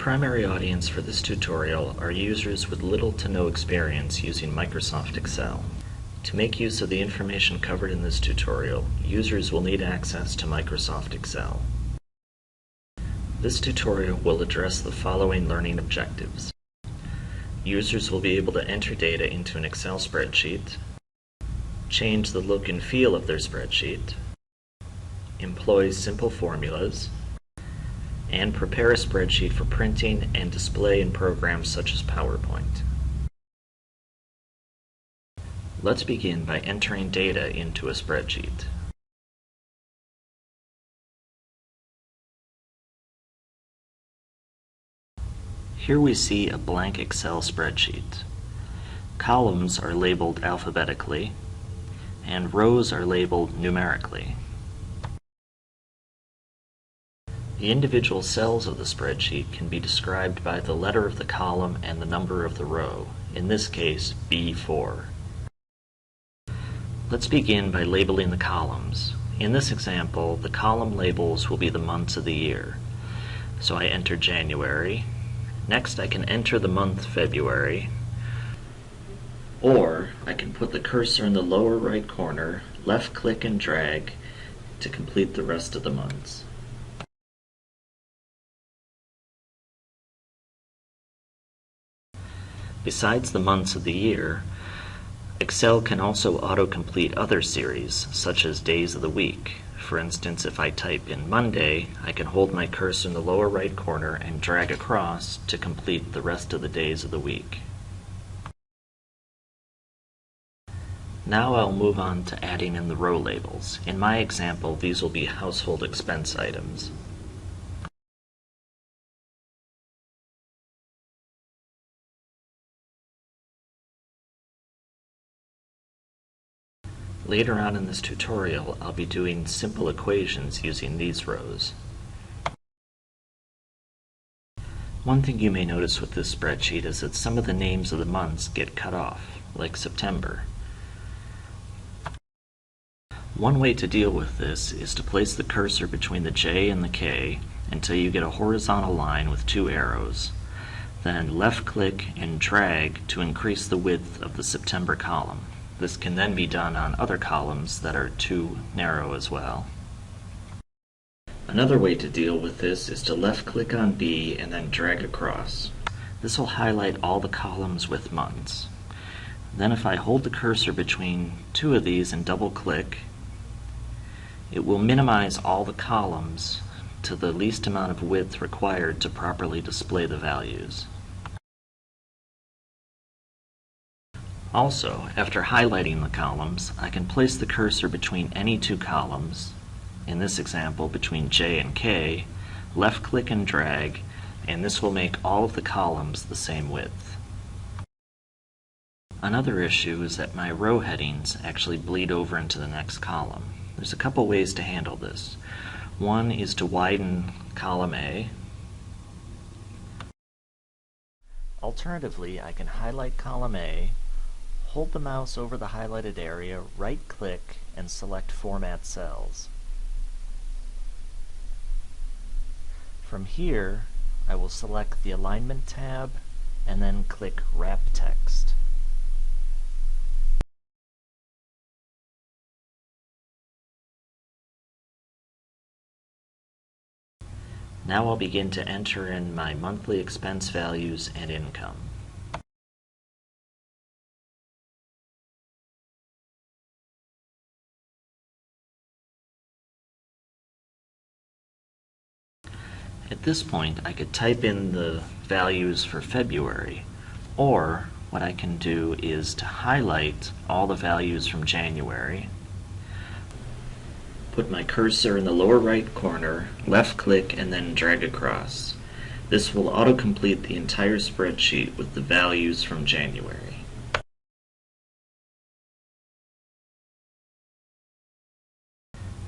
primary audience for this tutorial are users with little to no experience using Microsoft Excel. To make use of the information covered in this tutorial, users will need access to Microsoft Excel. This tutorial will address the following learning objectives. Users will be able to enter data into an Excel spreadsheet, change the look and feel of their spreadsheet, employ simple formulas, and prepare a spreadsheet for printing and display in programs such as PowerPoint. Let's begin by entering data into a spreadsheet. Here we see a blank Excel spreadsheet. Columns are labeled alphabetically, and rows are labeled numerically. The individual cells of the spreadsheet can be described by the letter of the column and the number of the row, in this case B4. Let's begin by labeling the columns. In this example, the column labels will be the months of the year. So I enter January. Next I can enter the month February, or I can put the cursor in the lower right corner, left click and drag to complete the rest of the months. Besides the months of the year, Excel can also autocomplete other series, such as days of the week. For instance, if I type in Monday, I can hold my cursor in the lower right corner and drag across to complete the rest of the days of the week. Now I'll move on to adding in the row labels. In my example, these will be household expense items. Later on in this tutorial, I'll be doing simple equations using these rows. One thing you may notice with this spreadsheet is that some of the names of the months get cut off, like September. One way to deal with this is to place the cursor between the J and the K until you get a horizontal line with two arrows. Then left-click and drag to increase the width of the September column. This can then be done on other columns that are too narrow as well. Another way to deal with this is to left-click on B and then drag across. This will highlight all the columns with months. Then if I hold the cursor between two of these and double-click, it will minimize all the columns to the least amount of width required to properly display the values. Also, after highlighting the columns, I can place the cursor between any two columns, in this example between J and K, left-click and drag, and this will make all of the columns the same width. Another issue is that my row headings actually bleed over into the next column. There's a couple ways to handle this. One is to widen column A. Alternatively, I can highlight column A, hold the mouse over the highlighted area, right-click, and select Format Cells. From here, I will select the Alignment tab and then click Wrap Text. Now I'll begin to enter in my monthly expense values and income. At this point, I could type in the values for February, or what I can do is to highlight all the values from January, put my cursor in the lower right corner, left-click, and then drag across. This will autocomplete the entire spreadsheet with the values from January.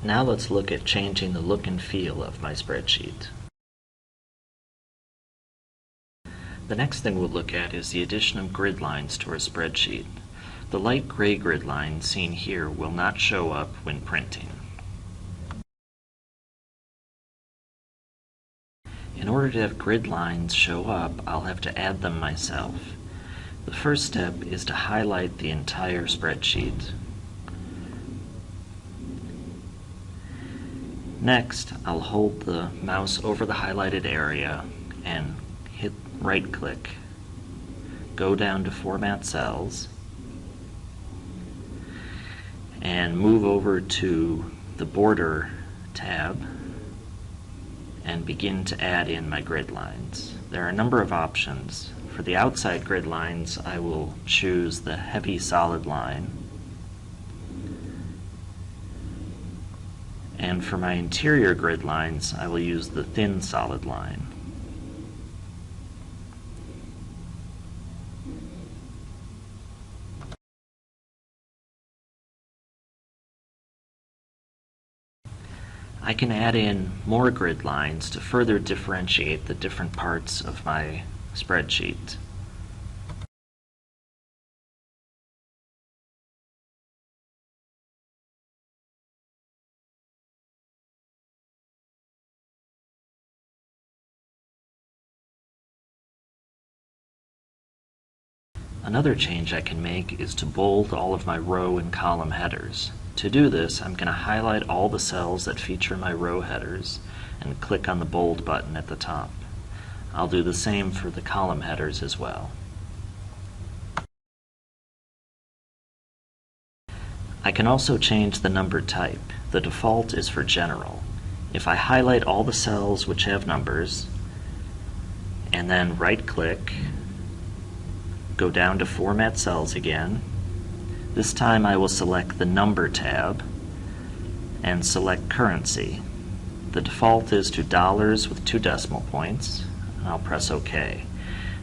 Now let's look at changing the look and feel of my spreadsheet. The next thing we'll look at is the addition of grid lines to our spreadsheet. The light gray grid line seen here will not show up when printing. In order to have grid lines show up, I'll have to add them myself. The first step is to highlight the entire spreadsheet. Next, I'll hold the mouse over the highlighted area and hit right-click. Go down to Format Cells and move over to the Border tab and begin to add in my grid lines. There are a number of options. For the outside grid lines, I will choose the heavy solid line. And for my interior grid lines, I will use the thin solid line. I can add in more grid lines to further differentiate the different parts of my spreadsheet. Another change I can make is to bold all of my row and column headers. To do this, I'm going to highlight all the cells that feature my row headers and click on the bold button at the top. I'll do the same for the column headers as well. I can also change the number type. The default is for general. If I highlight all the cells which have numbers and then right-click, go down to Format Cells again. This time I will select the Number tab and select Currency. The default is to dollars with 2 decimal points, and I'll press OK.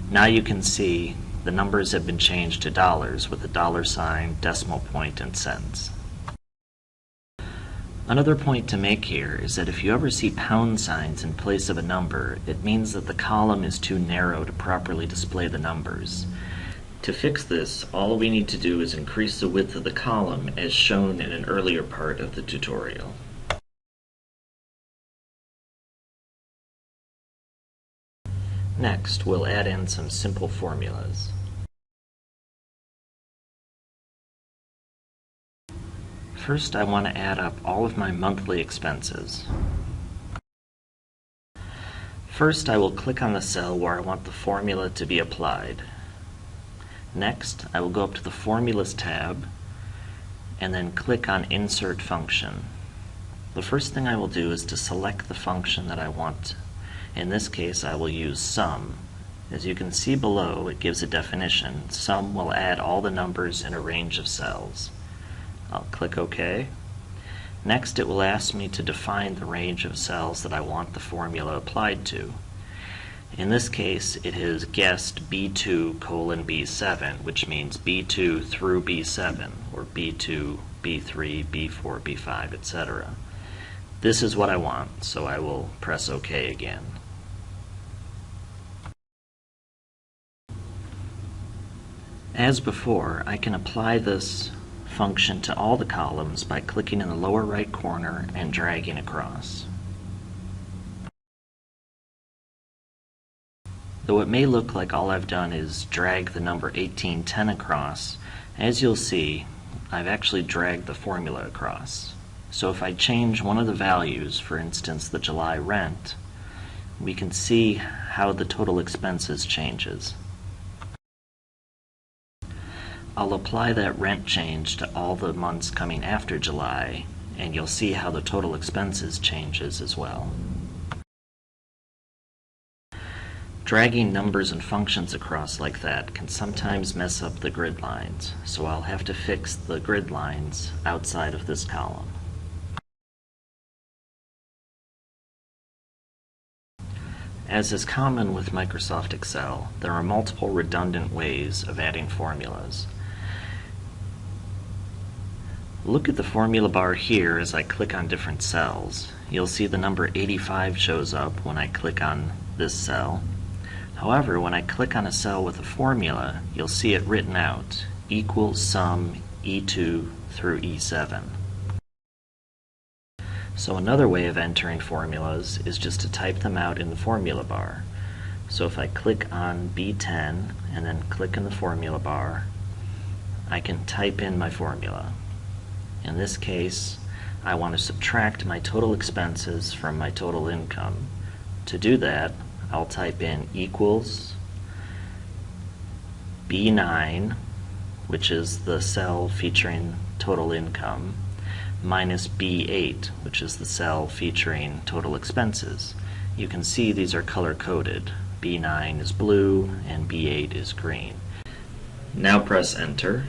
Now you can see the numbers have been changed to dollars with a $, decimal point, and cents. Another point to make here is that if you ever see pound signs in place of a number, it means that the column is too narrow to properly display the numbers. To fix this, all we need to do is increase the width of the column as shown in an earlier part of the tutorial. Next, we'll add in some simple formulas. First, I want to add up all of my monthly expenses. First, I will click on the cell where I want the formula to be applied. Next, I will go up to the Formulas tab and then click on Insert Function. The first thing I will do is to select the function that I want. In this case, I will use sum. As you can see below, it gives a definition. Sum will add all the numbers in a range of cells. I'll click OK. Next, it will ask me to define the range of cells that I want the formula applied to. In this case, it has guessed B2 colon B7, which means B2 through B7, or B2, B3, B4, B5, etc. This is what I want, so I will press OK again. As before, I can apply this function to all the columns by clicking in the lower right corner and dragging across. Though it may look like all I've done is drag the number 1810 across, as you'll see, I've actually dragged the formula across. So if I change one of the values, for instance the July rent, we can see how the total expenses changes. I'll apply that rent change to all the months coming after July, and you'll see how the total expenses changes as well. Dragging numbers and functions across like that can sometimes mess up the grid lines, so I'll have to fix the grid lines outside of this column. As is common with Microsoft Excel, there are multiple redundant ways of adding formulas. Look at the formula bar here as I click on different cells. You'll see the number 85 shows up when I click on this cell. However, when I click on a cell with a formula, you'll see it written out, equals sum E2 through E7. So another way of entering formulas is just to type them out in the formula bar. So if I click on B10 and then click in the formula bar, I can type in my formula. In this case, I want to subtract my total expenses from my total income. To do that, I'll type in equals B9, which is the cell featuring total income, minus B8, which is the cell featuring total expenses. You can see these are color-coded. B9 is blue and B8 is green. Now press Enter.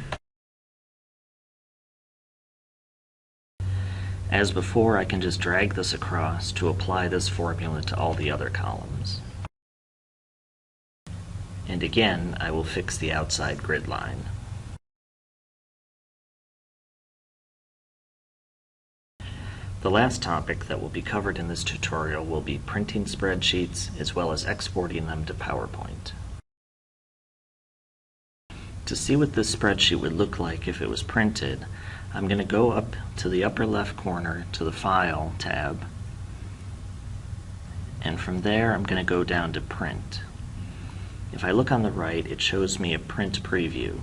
As before, I can just drag this across to apply this formula to all the other columns. And again, I will fix the outside grid line. The last topic that will be covered in this tutorial will be printing spreadsheets as well as exporting them to PowerPoint. To see what this spreadsheet would look like if it was printed, I'm going to go up to the upper left corner to the File tab, and from there I'm going to go down to Print. If I look on the right, it shows me a print preview,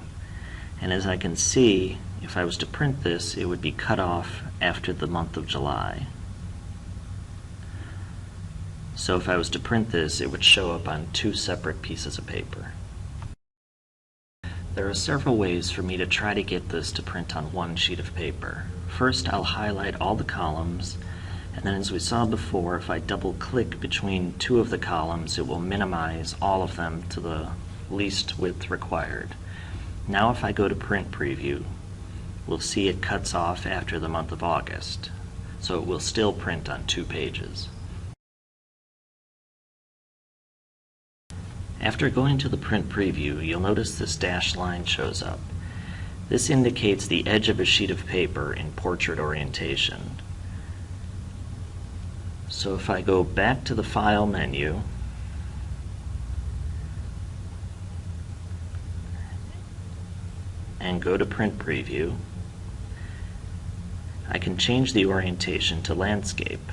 and as I can see, if I was to print this, it would be cut off after the month of July. So if I was to print this, it would show up on two separate pieces of paper. There are several ways for me to try to get this to print on one sheet of paper. First, I'll highlight all the columns, and then as we saw before, if I double-click between two of the columns, it will minimize all of them to the least width required. Now if I go to Print Preview, we'll see it cuts off after the month of August, so it will still print on 2 pages. After going to the print preview, you'll notice this dashed line shows up. This indicates the edge of a sheet of paper in portrait orientation. So if I go back to the File menu and go to Print Preview, I can change the orientation to landscape.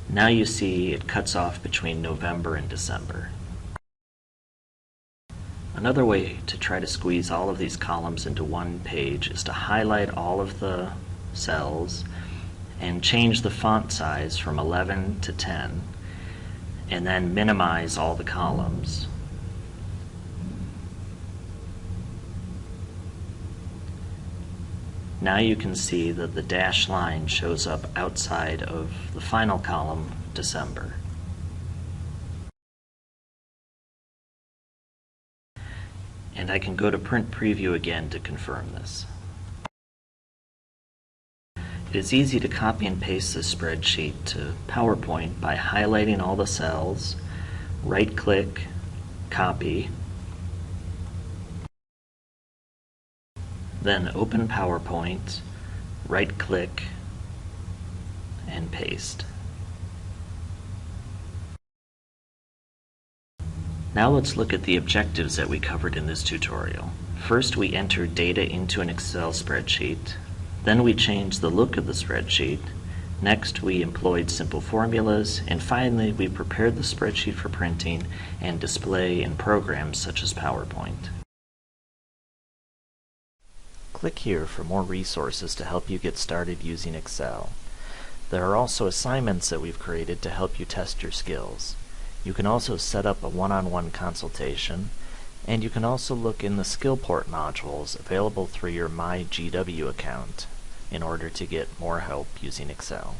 Now you see it cuts off between November and December. Another way to try to squeeze all of these columns into one page is to highlight all of the cells and change the font size from 11 to 10, and then minimize all the columns. Now you can see that the dashed line shows up outside of the final column, December. And I can go to Print Preview again to confirm this. It is easy to copy and paste this spreadsheet to PowerPoint by highlighting all the cells, right-click, copy, then open PowerPoint, right-click, and paste. Now let's look at the objectives that we covered in this tutorial. First, we entered data into an Excel spreadsheet. Then we changed the look of the spreadsheet. Next, we employed simple formulas. And finally, we prepared the spreadsheet for printing and display in programs such as PowerPoint. Click here for more resources to help you get started using Excel. There are also assignments that we've created to help you test your skills. You can also set up a one-on-one consultation, and you can also look in the Skillport modules available through your MyGW account in order to get more help using Excel.